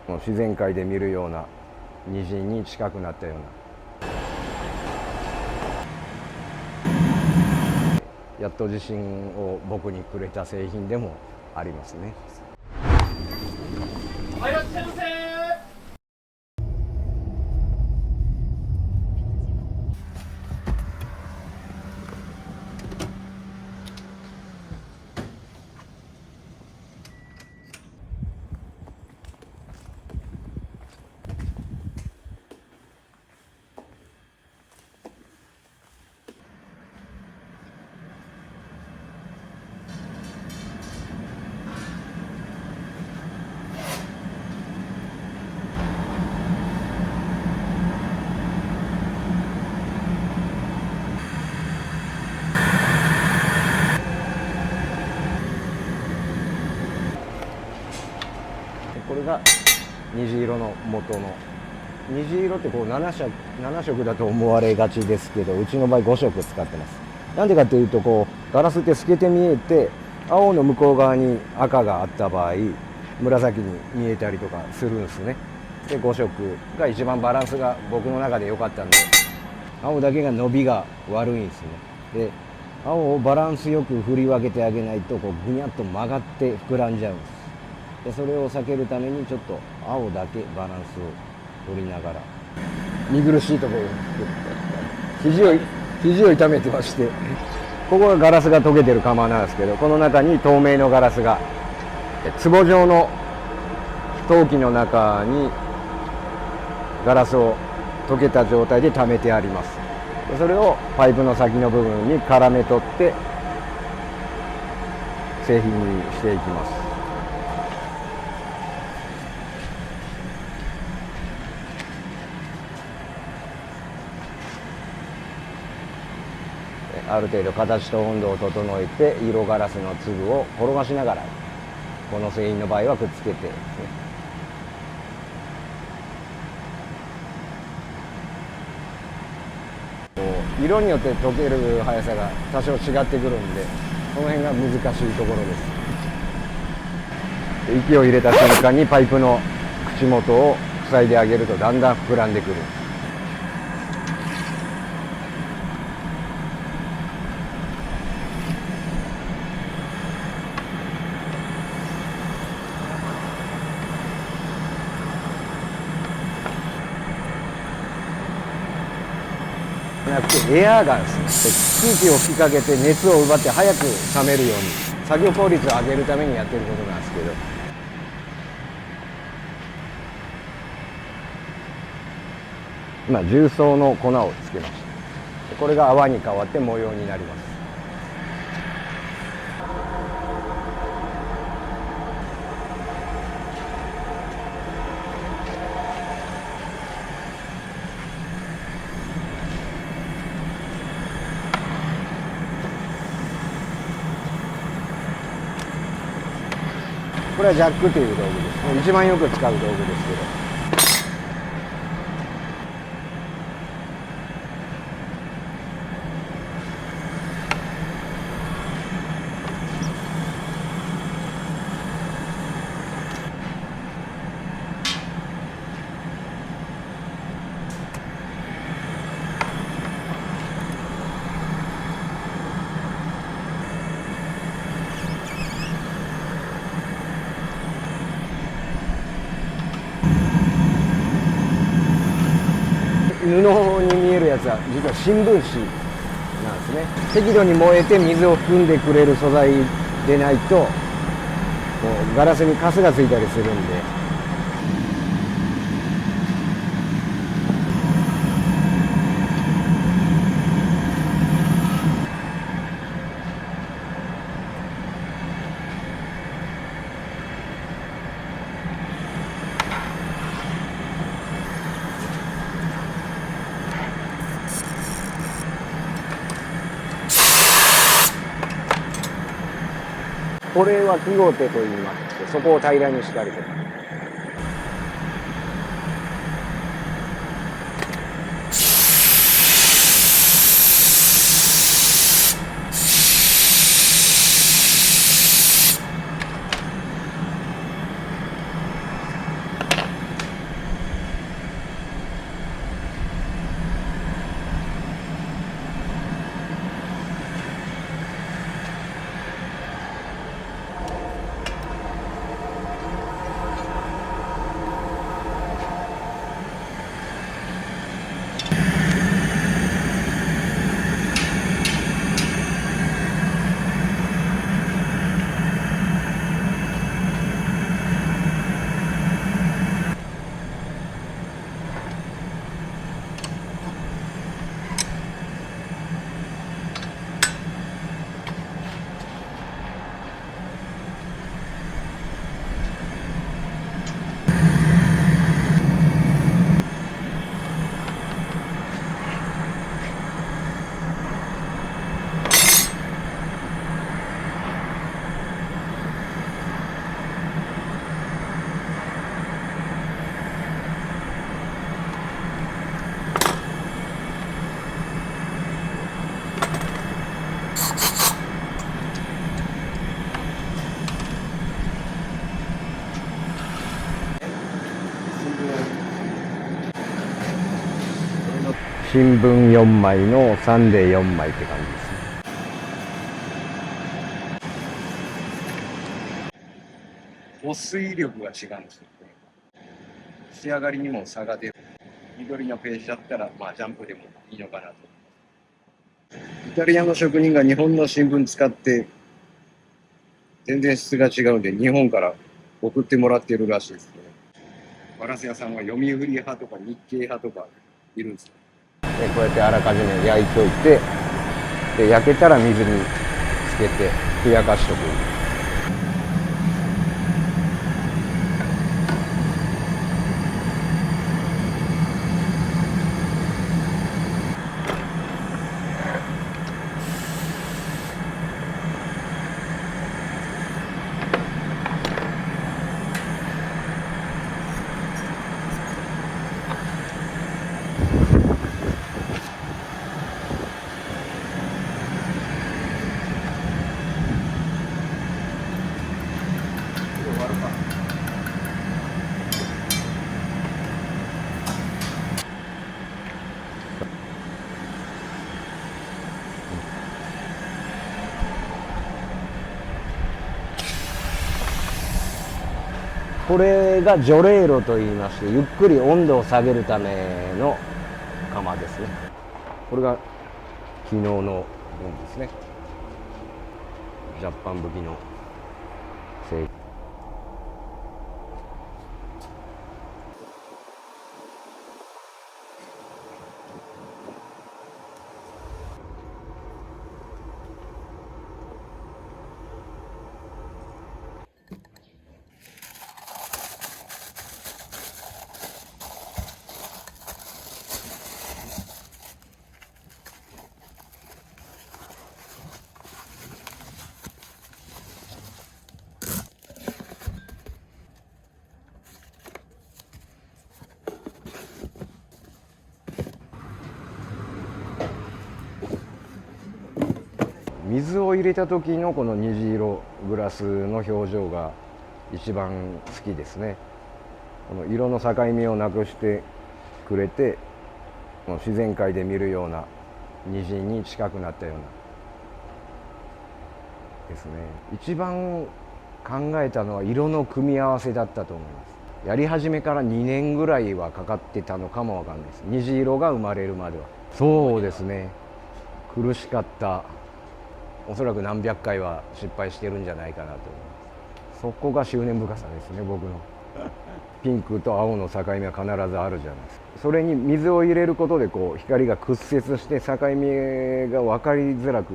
もう自然界で見るような虹に近くなったような、やっと自信を僕にくれた製品でもありますね。いらっしゃいませ。これが虹色の元の、虹色ってこう7色だと思われがちですけど、うちの場合5色使ってます。なんでかっていうと、こうガラスって透けて見えて、青の向こう側に赤があった場合紫に見えたりとかするんですね。で5色が一番バランスが僕の中で良かったんで、青だけが伸びが悪いんですね。で青をバランスよく振り分けてあげないと、こうぐにゃっと曲がって膨らんじゃうんです。でそれを避けるためにちょっと青だけバランスを取りながら、見苦しいところ肘を痛めてまして、ここがガラスが溶けてる窯なんですけど、この中に透明のガラスが壺状の陶器の中にガラスを溶けた状態で溜めてあります。でそれをパイプの先の部分に絡め取って製品にしていきます。ある程度形と温度を整えて、色ガラスの粒を転がしながら、この製品の場合はくっつけてですね、こう色によって溶ける速さが多少違ってくるんで、その辺が難しいところです。息を入れた瞬間にパイプの口元を塞いであげると、だんだん膨らんでくる。じゃなくてエアーガンですね。空気を吹きかけて熱を奪って早く冷めるように、作業効率を上げるためにやってることなんですけど、今重曹の粉をつけました。これが泡に変わって模様になります。これはジャックという道具です。一番よく使う道具ですけど、布に見えるやつは実は新聞紙なんですね。適度に燃えて水を含んでくれる素材でないと、こうガラスにカスがついたりするんで。これは記号手と言いまして、そこを平らにしたりとか。新聞4枚のサンデー4枚って感じですね。保水力が違うんですよね。仕上がりにも差が出る。緑のページだったら、まあジャンプでもいいのかなと。イタリアの職人が日本の新聞使って全然質が違うんで、日本から送ってもらってるらしいですね。ガラス屋さんは読売派とか日経派とかいるんですよ。でこうやってあらかじめ焼いておいて、で焼けたら水につけてふやかしとく。これが除冷炉といいまして、ゆっくり温度を下げるための釜ですね。これが昨日のものですね。ジャパン武器の製品。水を入れた時のこの虹色グラスの表情が一番好きですね。この色の境目をなくしてくれて、自然界で見るような虹に近くなったようなですね。一番考えたのは色の組み合わせだったと思います。やり始めから2年ぐらいはかかってたのかもわかんないです。虹色が生まれるまでは。そうですね。苦しかった。おそらく何百回は失敗してるんじゃないかなと思います。そこが執念深さですね、僕の。ピンクと青の境目は必ずあるじゃないですか。それに水を入れることでこう光が屈折して境目が分かりづらく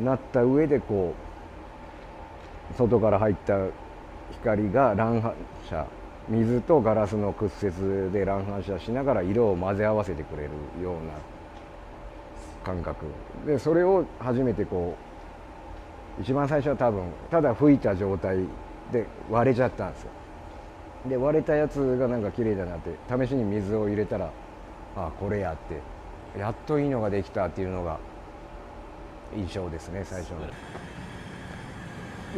なった上で、こう外から入った光が乱反射、水とガラスの屈折で乱反射しながら色を混ぜ合わせてくれるような感覚で、それを初めてこう一番最初は多分ただ吹いた状態で割れちゃったんですよ。で割れたやつがなんか綺麗だなって、試しに水を入れたら、ああこれやって、やっといいのができたっていうのが印象ですね、最初の。よ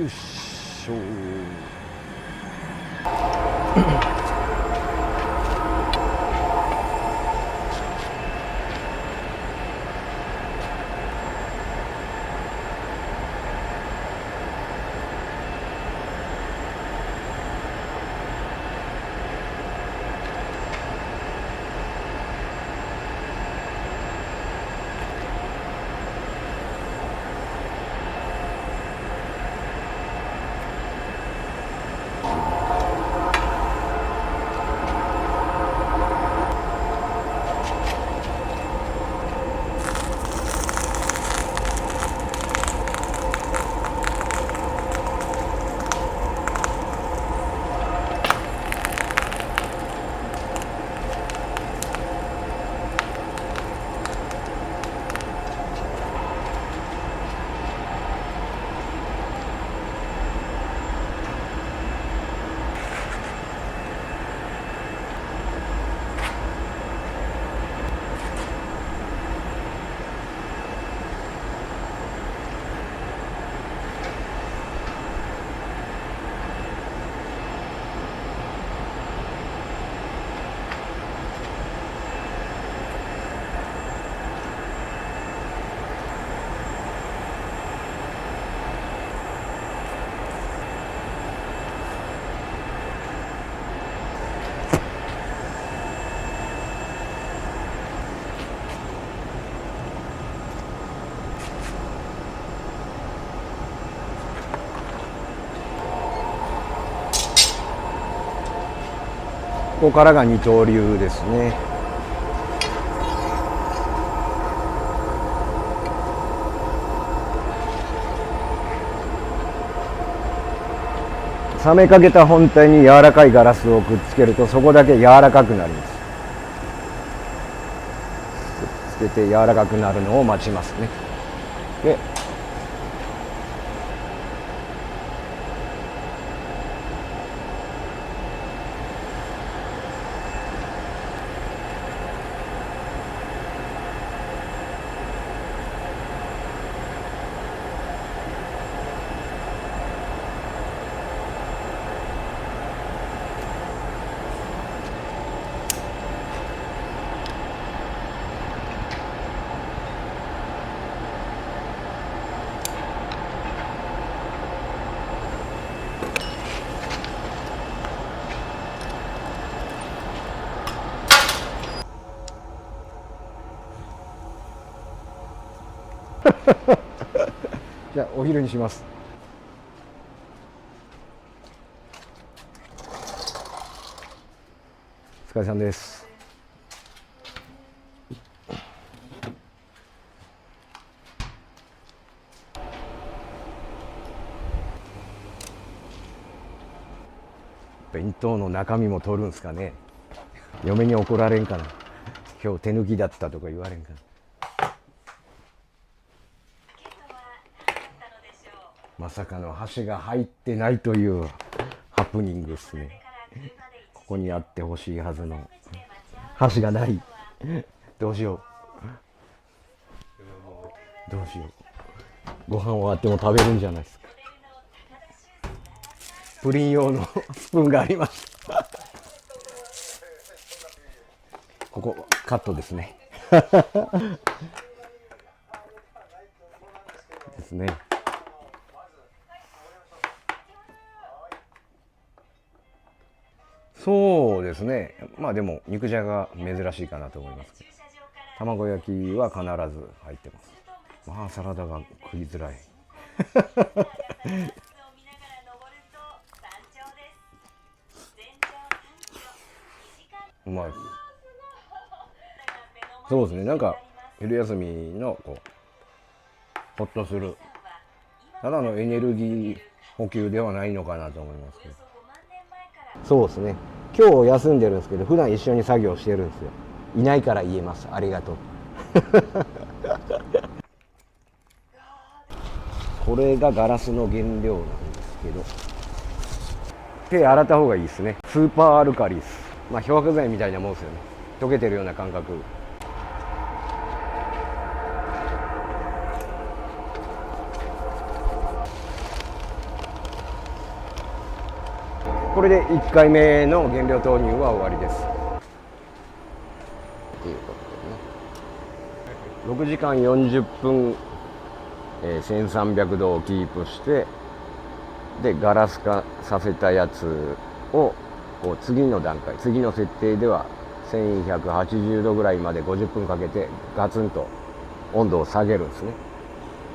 いしょこからが二刀流ですね。冷めかけた本体に柔らかいガラスをくっつけると、そこだけ柔らかくなります。くっつけて柔らかくなるのを待ちますね。でじゃあお昼にします。お疲れさんです。弁当の中身も取るんすかね。嫁に怒られんかな。今日手抜きだったとか言われんかな。まさかの箸が入ってないというハプニングですね。ここにあってほしいはずの箸がない。どうしよう。どうしよう。ご飯終わっても食べるんじゃないですか。プリン用のスプーンがあります。ここカットですね。ですね。そうですね。まあでも肉じゃが珍しいかなと思います。卵焼きは必ず入ってます。まあサラダが食いづらい。うまい。そうですね。なんか昼休みのこうホッとするただのエネルギー補給ではないのかなと思いますけど。そうですね。今日休んでるんですけど、普段一緒に作業してるんですよ。いないから言えます。ありがとう。これがガラスの原料なんですけど、手洗った方がいいですね。スーパーアルカリです。まあ漂白剤みたいなもんですよね。溶けてるような感覚。これで1回目の原料投入は終わりです。ということでね、6時間40分、1300度をキープして、でガラス化させたやつをこう次の段階、次の設定では1180度ぐらいまで50分かけてガツンと温度を下げるんですね。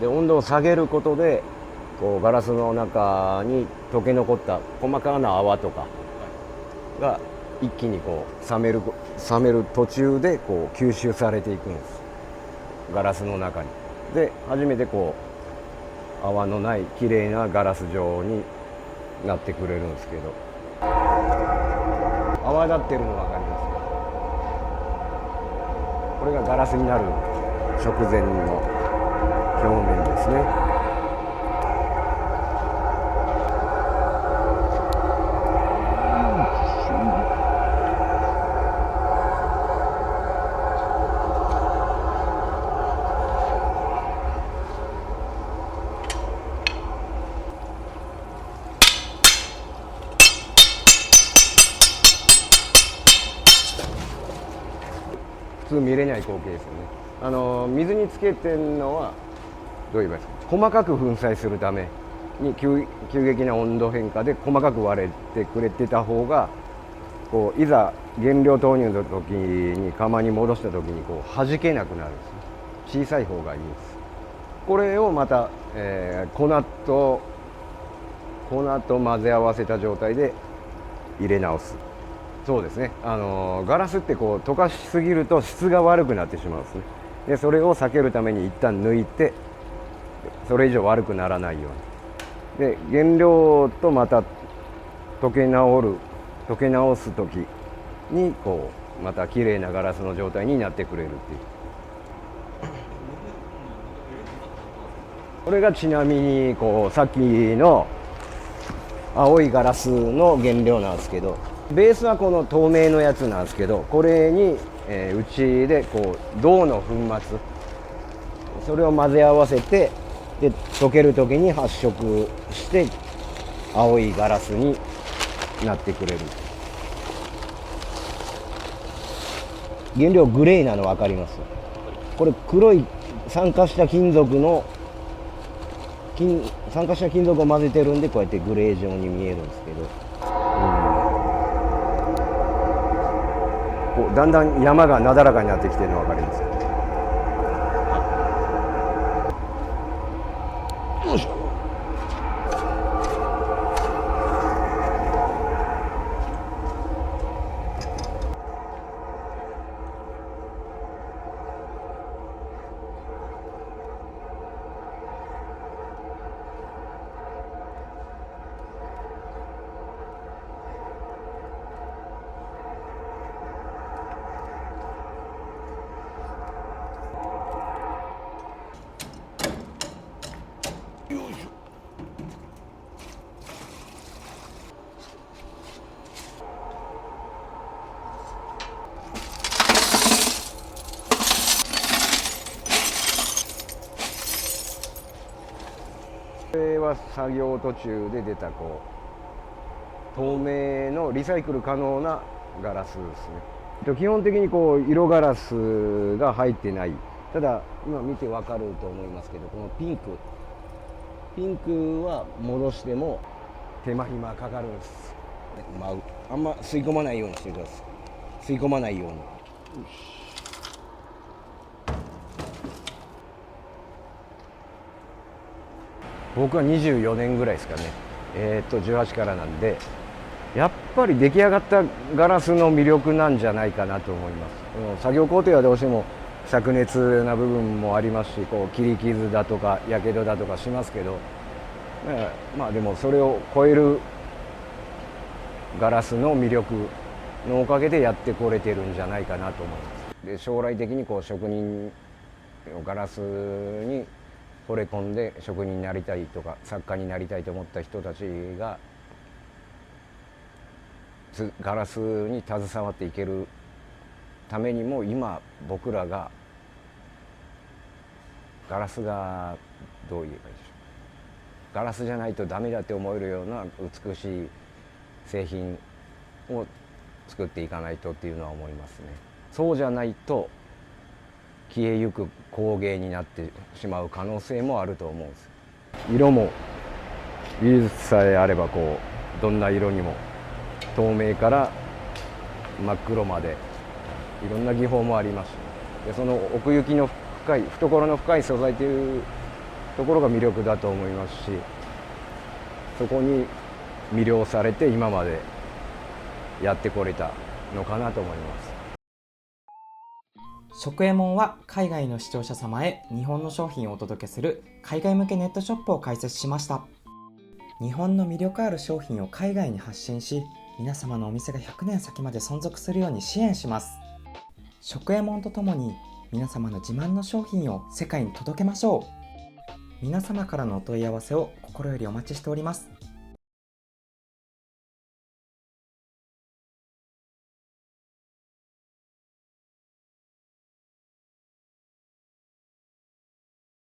で温度を下げることでこうガラスの中に溶け残った細かな泡とかが一気にこう冷める途中でこう吸収されていくんです、ガラスの中に。で初めてこう泡のない綺麗なガラス状になってくれるんですけど、泡立ってるの分かりますか？これがガラスになる直前の表面ですね。普通見れない光景ですよね。水につけてるのはどう言えばいいですか、細かく粉砕するために急激な温度変化で細かく割れてくれてた方がこういざ原料投入の時に釜に戻した時にこう弾けなくなるんですね。小さい方がいいんです。これをまた、粉と混ぜ合わせた状態で入れ直す。そうですね、ガラスってこう溶かしすぎると質が悪くなってしまうんですね。でそれを避けるために一旦抜いて、それ以上悪くならないように、で原料とまた溶け直す時にこうまた綺麗なガラスの状態になってくれるっていう。これがちなみにこうさっきの青いガラスの原料なんですけど、ベースはこの透明のやつなんですけど、これに、うちでこう銅の粉末、それを混ぜ合わせて、で溶ける時に発色して青いガラスになってくれる。原料グレーなの分かります？これ黒い酸化した金属を混ぜてるんで、こうやってグレー状に見えるんですけど、こうだんだん山がなだらかになってきてるの分かりますか？よいしょ。これは作業途中で出たこう透明のリサイクル可能なガラスですね。基本的にこう色ガラスが入ってない。ただ今見てわかると思いますけど、このピンクは戻しても手間暇かかるんです。あんま吸い込まないようにしてください。吸い込まないように。僕は24年ぐらいですかね。18からなんで、やっぱり出来上がったガラスの魅力なんじゃないかなと思います。作業工程はどうしても灼熱な部分もありますし、こう切り傷だとかやけどだとかしますけど、まあでもそれを超えるガラスの魅力のおかげでやってこれてるんじゃないかなと思います。で将来的にこう職人ガラスに惚れ込んで職人になりたいとか作家になりたいと思った人たちがガラスに携わっていけるためにも、今僕らがガラスがどう言えばいいでしょう、ガラスじゃないとダメだって思えるような美しい製品を作っていかないとっていうのは思いますね。そうじゃないと消えゆく工芸になってしまう可能性もあると思うんです。色も技術さえあればこうどんな色にも、透明から真っ黒までいろんな技法もあります。でその奥行きの深い、懐の深い素材というところが魅力だと思いますし、そこに魅了されて今までやってこれたのかなと思います。食右衛門は海外の視聴者様へ日本の商品をお届けする海外向けネットショップを開設しました。日本の魅力ある商品を海外に発信し、皆様のお店が100年先まで存続するように支援します。食右衛門とともに皆様の自慢の商品を世界に届けましょう。皆様からのお問い合わせを心よりお待ちしております。